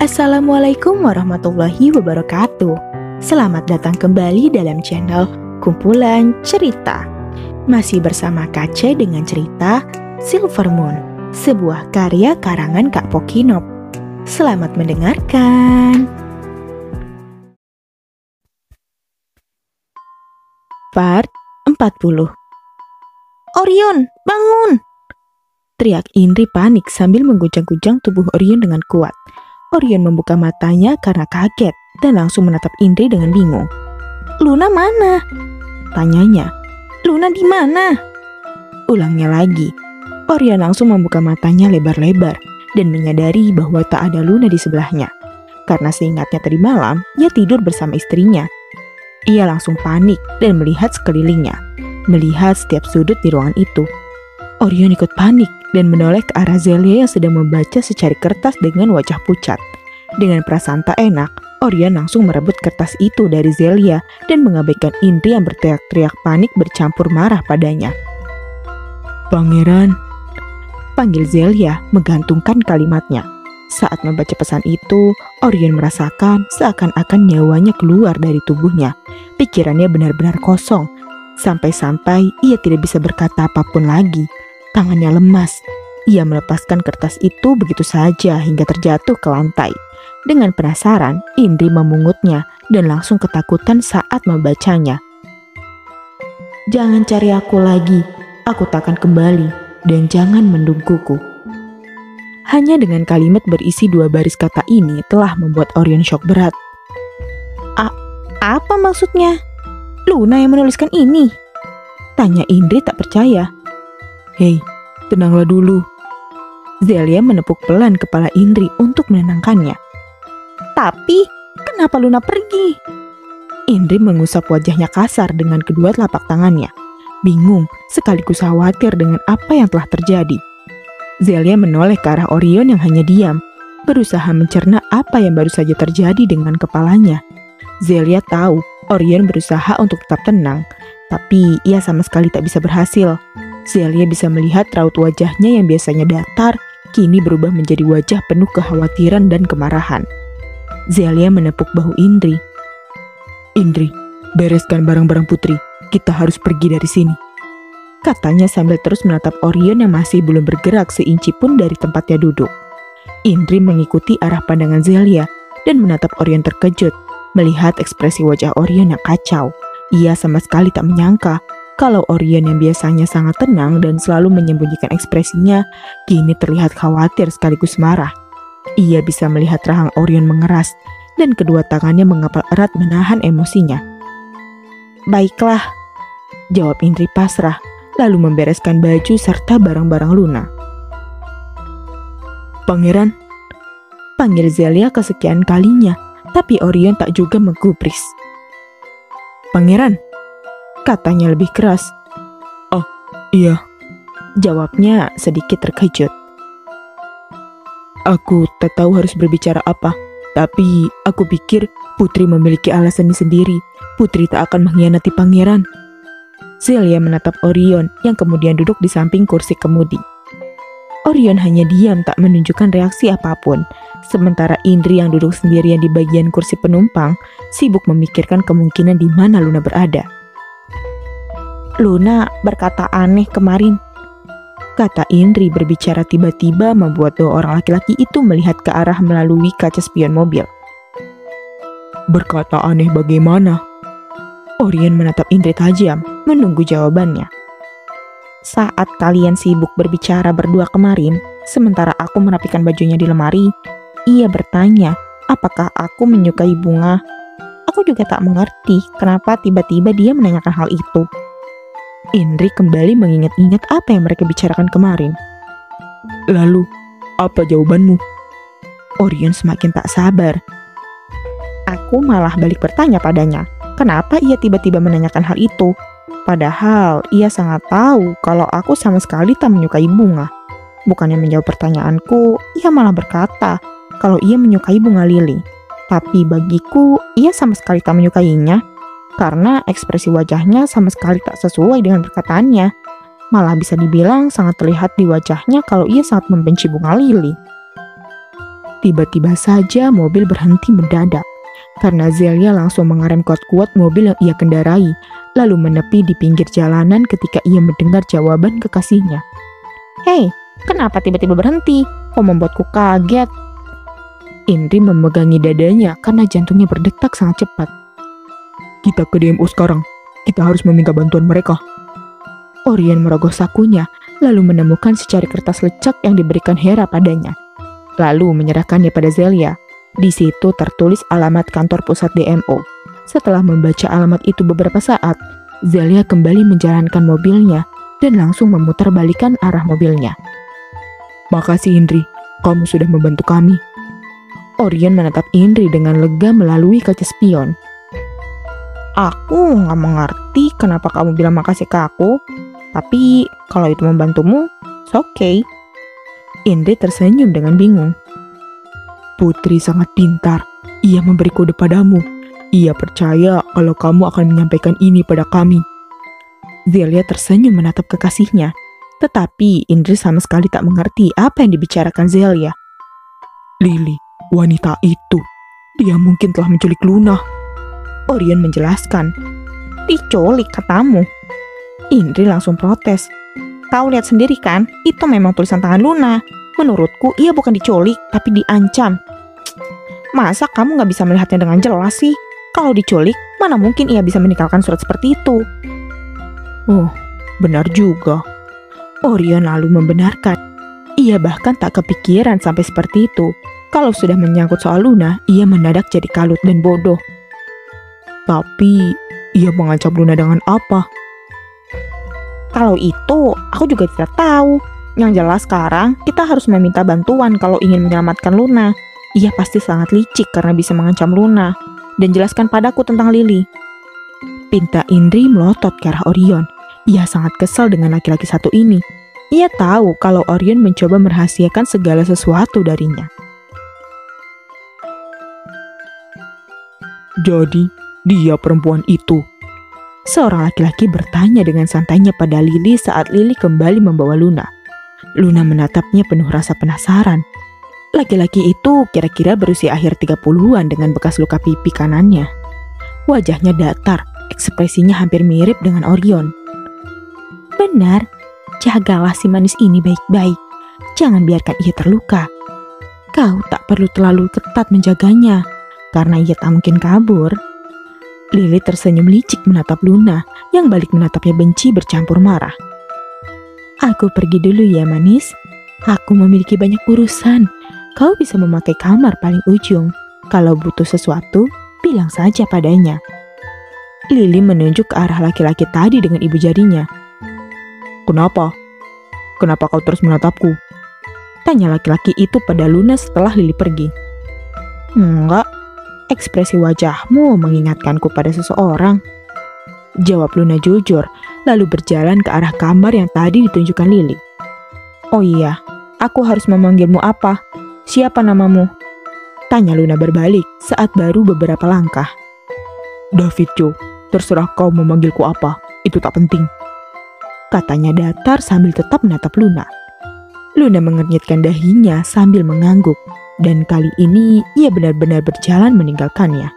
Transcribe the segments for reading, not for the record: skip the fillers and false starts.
Assalamualaikum warahmatullahi wabarakatuh. Selamat datang kembali dalam channel Kumpulan Cerita. Masih bersama Kace dengan cerita Silver Moon, sebuah karya karangan Kak Pokinop. Selamat mendengarkan. Part 40. Orion, bangun! Teriak Indri panik sambil mengguncang-guncang tubuh Orion dengan kuat. Orion membuka matanya karena kaget dan langsung menatap Indri dengan bingung. "Luna mana?" tanyanya. "Luna di mana?" Ulangnya lagi. Orion langsung membuka matanya lebar-lebar dan menyadari bahwa tak ada Luna di sebelahnya. Karena seingatnya tadi malam, ia tidur bersama istrinya. Ia langsung panik dan melihat sekelilingnya, melihat setiap sudut di ruangan itu. Orion ikut panik dan menoleh ke arah Zelia yang sedang membaca secari kertas dengan wajah pucat. Dengan perasaan tak enak, Orion langsung merebut kertas itu dari Zelia dan mengabaikan Indri yang berteriak-teriak panik bercampur marah padanya. "Pangeran," panggil Zelia menggantungkan kalimatnya. Saat membaca pesan itu, Orion merasakan seakan-akan nyawanya keluar dari tubuhnya. Pikirannya benar-benar kosong, sampai-sampai ia tidak bisa berkata apapun lagi. Tangannya lemas. Ia melepaskan kertas itu begitu saja hingga terjatuh ke lantai. Dengan penasaran, Indri memungutnya dan langsung ketakutan saat membacanya. "Jangan cari aku lagi, aku takkan kembali, dan jangan mendungkuku." Hanya dengan kalimat berisi 2 baris kata ini telah membuat Orion shock berat. Apa maksudnya? Luna yang menuliskan ini? Tanya Indri tak percaya. "Hei, tenanglah dulu." Zelia menepuk pelan kepala Indri untuk menenangkannya. "Tapi, kenapa Luna pergi?" Indri mengusap wajahnya kasar dengan kedua telapak tangannya. Bingung, sekaligus khawatir dengan apa yang telah terjadi. Zelia menoleh ke arah Orion yang hanya diam, berusaha mencerna apa yang baru saja terjadi dengan kepalanya. Zelia tahu Orion berusaha untuk tetap tenang, tapi ia sama sekali tak bisa berhasil. Zelia bisa melihat raut wajahnya yang biasanya datar, kini berubah menjadi wajah penuh kekhawatiran dan kemarahan. Zelia menepuk bahu Indri. "Indri, bereskan barang-barang putri, kita harus pergi dari sini," katanya sambil terus menatap Orion yang masih belum bergerak seinci pun dari tempatnya duduk. Indri mengikuti arah pandangan Zelia dan menatap Orion terkejut, melihat ekspresi wajah Orion yang kacau. Ia sama sekali tak menyangka kalau Orion yang biasanya sangat tenang dan selalu menyembunyikan ekspresinya, kini terlihat khawatir sekaligus marah. Ia bisa melihat rahang Orion mengeras dan kedua tangannya mengapal erat menahan emosinya. "Baiklah," jawab Indri pasrah, lalu membereskan baju serta barang-barang Luna. "Pangeran," panggil Zelia kesekian kalinya, tapi Orion tak juga menggubris. "Pangeran," katanya lebih keras. "Oh, iya," jawabnya sedikit terkejut. "Aku tak tahu harus berbicara apa, tapi aku pikir Putri memiliki alasannya sendiri. Putri tak akan mengkhianati pangeran." Zelia menatap Orion yang kemudian duduk di samping kursi kemudi. Orion hanya diam tak menunjukkan reaksi apapun, sementara Indri yang duduk sendirian di bagian kursi penumpang sibuk memikirkan kemungkinan di mana Luna berada. "Luna berkata aneh kemarin," kata Indri berbicara tiba-tiba membuat 2 orang laki-laki itu melihat ke arah melalui kaca spion mobil. "Berkata aneh bagaimana?" Orion menatap Indri tajam, menunggu jawabannya. "Saat kalian sibuk berbicara berdua kemarin, sementara aku merapikan bajunya di lemari, ia bertanya, apakah aku menyukai bunga. Aku juga tak mengerti kenapa tiba-tiba dia menanyakan hal itu." Indri kembali mengingat-ingat apa yang mereka bicarakan kemarin. "Lalu, apa jawabanmu?" Orion semakin tak sabar. Aku malah balik bertanya padanya, kenapa ia tiba-tiba menanyakan hal itu. Padahal ia sangat tahu kalau aku sama sekali tak menyukai bunga. Bukannya menjawab pertanyaanku, ia malah berkata kalau ia menyukai bunga lili. Tapi bagiku, ia sama sekali tak menyukainya, karena ekspresi wajahnya sama sekali tak sesuai dengan perkataannya. Malah bisa dibilang sangat terlihat di wajahnya kalau ia sangat membenci bunga lili. Tiba-tiba saja mobil berhenti mendadak. Karena Zelia langsung mengerem kuat-kuat mobil yang ia kendarai, lalu menepi di pinggir jalanan ketika ia mendengar jawaban kekasihnya. "Hei, kenapa tiba-tiba berhenti? Kok membuatku kaget?" Indri memegangi dadanya karena jantungnya berdetak sangat cepat. "Kita ke DMO sekarang. Kita harus meminta bantuan mereka." Orion merogoh sakunya, lalu menemukan secari kertas lecak yang diberikan Hera padanya. Lalu menyerahkannya pada Zelia. Di situ tertulis alamat kantor pusat DMO. Setelah membaca alamat itu beberapa saat, Zelia kembali menjalankan mobilnya dan langsung memutarbalikkan arah mobilnya. "Makasih Indri, kamu sudah membantu kami." Orion menatap Indri dengan lega melalui kaca spion. "Aku nggak mengerti kenapa kamu bilang makasih ke aku, tapi kalau itu membantumu, it's okay." Indri tersenyum dengan bingung. "Putri sangat pintar. Ia memberi kode padamu. Ia percaya kalau kamu akan menyampaikan ini pada kami." Zelia tersenyum menatap kekasihnya. Tetapi Indri sama sekali tak mengerti apa yang dibicarakan Zelia. "Lily, wanita itu. Dia mungkin telah menculik Luna." Orion menjelaskan. "Diculik katamu?" Indri langsung protes. "Kau lihat sendiri kan, itu memang tulisan tangan Luna. Menurutku ia bukan diculik, tapi diancam." "Masa kamu gak bisa melihatnya dengan jelas sih? Kalau diculik, mana mungkin ia bisa meninggalkan surat seperti itu?" "Oh, benar juga." Orion lalu membenarkan. Ia bahkan tak kepikiran sampai seperti itu. Kalau sudah menyangkut soal Luna, ia mendadak jadi kalut dan bodoh. "Tapi, ia mengancam Luna dengan apa?" "Kalau itu, aku juga tidak tahu. Yang jelas sekarang, kita harus meminta bantuan kalau ingin menyelamatkan Luna. Ia pasti sangat licik karena bisa mengancam Luna. Dan jelaskan padaku tentang Lily." Pinta Indri melotot ke arah Orion. Ia sangat kesal dengan laki-laki satu ini. Ia tahu kalau Orion mencoba merahasiakan segala sesuatu darinya. "Jadi, dia perempuan itu?" Seorang laki-laki bertanya dengan santainya pada Lily saat Lily kembali membawa Luna. Luna menatapnya penuh rasa penasaran. Laki-laki itu kira-kira berusia akhir 30-an dengan bekas luka pipi kanannya. Wajahnya datar, ekspresinya hampir mirip dengan Orion. "Benar, jagalah si manis ini baik-baik. Jangan biarkan ia terluka. Kau tak perlu terlalu ketat menjaganya, karena ia tak mungkin kabur." Lily tersenyum licik menatap Luna, yang balik menatapnya benci bercampur marah. "Aku pergi dulu ya manis. Aku memiliki banyak urusan. Kau bisa memakai kamar paling ujung. Kalau butuh sesuatu, bilang saja padanya." Lily menunjuk ke arah laki-laki tadi dengan ibu jarinya. "Kenapa? Kenapa kau terus menatapku?" tanya laki-laki itu pada Luna setelah Lily pergi. "Enggak, ekspresi wajahmu mengingatkanku pada seseorang," jawab Luna jujur, lalu berjalan ke arah kamar yang tadi ditunjukkan Lily. "Oh iya, aku harus memanggilmu apa? Siapa namamu?" tanya Luna berbalik saat baru beberapa langkah. "David Jo, terserah kau memanggilku apa, itu tak penting," katanya datar sambil tetap menatap Luna. Luna mengernyitkan dahinya sambil mengangguk, dan kali ini ia benar-benar berjalan meninggalkannya.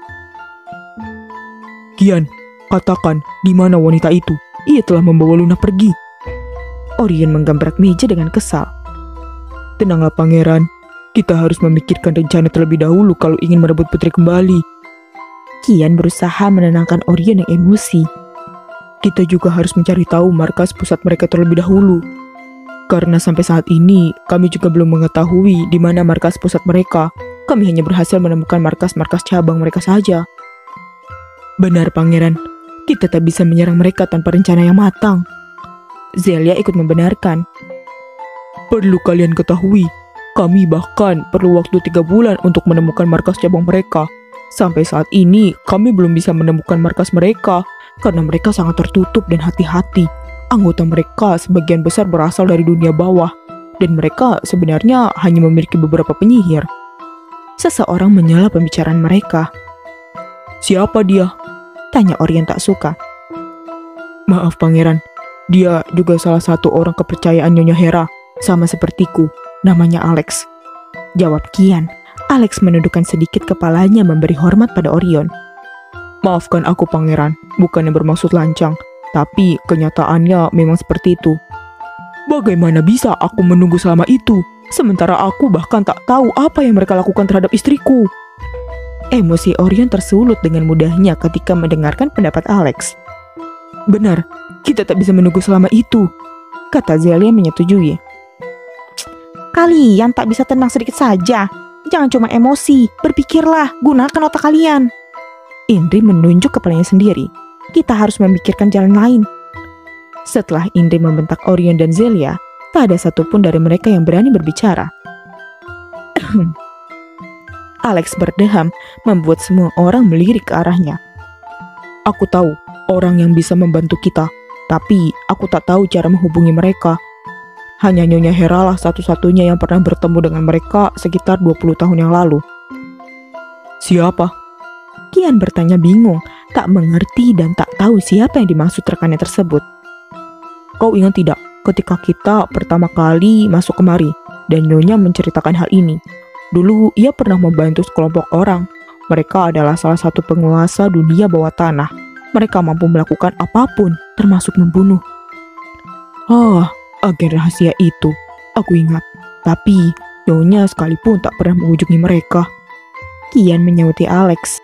"Kian, katakan di mana wanita itu? Ia telah membawa Luna pergi." Orion menggambrak meja dengan kesal. "Tenanglah pangeran, kita harus memikirkan rencana terlebih dahulu kalau ingin merebut putri kembali." Kian berusaha menenangkan Orion yang emosi. "Kita juga harus mencari tahu markas pusat mereka terlebih dahulu. Karena sampai saat ini, kami juga belum mengetahui di mana markas pusat mereka. Kami hanya berhasil menemukan markas-markas cabang mereka saja." "Benar pangeran, kita tak bisa menyerang mereka tanpa rencana yang matang." Zelia ikut membenarkan. "Perlu kalian ketahui, kami bahkan perlu waktu 3 bulan untuk menemukan markas cabang mereka. Sampai saat ini, kami belum bisa menemukan markas mereka karena mereka sangat tertutup dan hati-hati. Anggota mereka sebagian besar berasal dari dunia bawah, dan mereka sebenarnya hanya memiliki beberapa penyihir." Seseorang menyela pembicaraan mereka. "Siapa dia?" tanya Orion tak suka. "Maaf pangeran, dia juga salah satu orang kepercayaan Nyonya Hera, sama sepertiku, namanya Alex," jawab Kian, Alex menundukkan sedikit kepalanya memberi hormat pada Orion. Maafkan aku pangeran, bukannya bermaksud lancang, tapi kenyataannya memang seperti itu. Bagaimana bisa aku menunggu selama itu, sementara aku bahkan tak tahu apa yang mereka lakukan terhadap istriku? Emosi Orion tersulut dengan mudahnya ketika mendengarkan pendapat Alex. Benar, kita tak bisa menunggu selama itu, kata Zelia menyetujui. Kalian tak bisa tenang sedikit saja. Jangan cuma emosi, berpikirlah, gunakan otak kalian. Indri menunjuk kepalanya sendiri. Kita harus memikirkan jalan lain. Setelah Indri membentak Orion dan Zelia, tak ada satupun dari mereka yang berani berbicara. Alex berdeham, membuat semua orang melirik ke arahnya. Aku tahu orang yang bisa membantu kita, tapi aku tak tahu cara menghubungi mereka. Hanya Nyonya Hera lah satu-satunya yang pernah bertemu dengan mereka sekitar 20 tahun yang lalu. Siapa? Kian bertanya bingung, tak mengerti dan tak tahu siapa yang dimaksud rekannya tersebut. Kau ingat tidak, ketika kita pertama kali masuk kemari, dan Nyonya menceritakan hal ini. Dulu ia pernah membantu sekelompok orang. Mereka adalah salah satu penguasa dunia bawah tanah. Mereka mampu melakukan apapun, termasuk membunuh. Agen rahasia itu, aku ingat. Tapi Nyonya sekalipun tak pernah mengunjungi mereka. Kian menyauti Alex.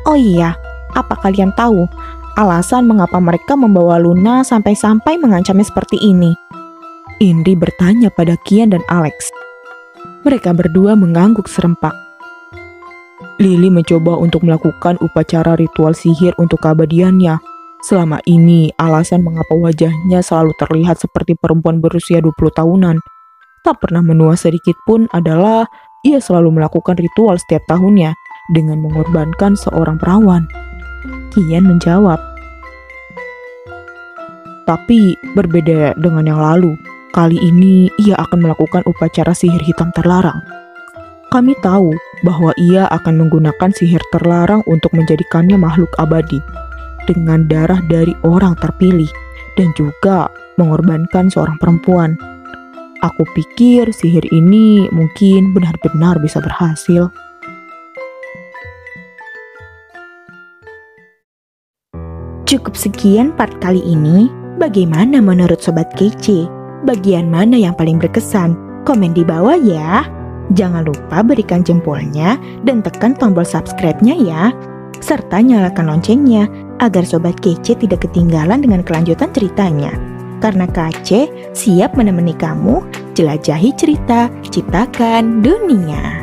Oh iya, apa kalian tahu alasan mengapa mereka membawa Luna sampai-sampai mengancamnya seperti ini? Indri bertanya pada Kian dan Alex. Mereka berdua mengangguk serempak. Lily mencoba untuk melakukan upacara ritual sihir untuk keabadiannya. Selama ini, alasan mengapa wajahnya selalu terlihat seperti perempuan berusia 20 tahunan. Tak pernah menua sedikit pun adalah ia selalu melakukan ritual setiap tahunnya dengan mengorbankan seorang perawan. Kian menjawab. Tapi berbeda dengan yang lalu. Kali ini ia akan melakukan upacara sihir hitam terlarang. Kami tahu bahwa ia akan menggunakan sihir terlarang untuk menjadikannya makhluk abadi dengan darah dari orang terpilih dan juga mengorbankan seorang perempuan. Aku pikir sihir ini mungkin benar-benar bisa berhasil. Cukup sekian part kali ini. Bagaimana menurut Sobat Kece? Bagian mana yang paling berkesan? Komen di bawah ya. Jangan lupa berikan jempolnya dan tekan tombol subscribe-nya ya. Serta nyalakan loncengnya agar Sobat Kece tidak ketinggalan dengan kelanjutan ceritanya. Karena Kece siap menemani kamu jelajahi cerita, ciptakan dunia.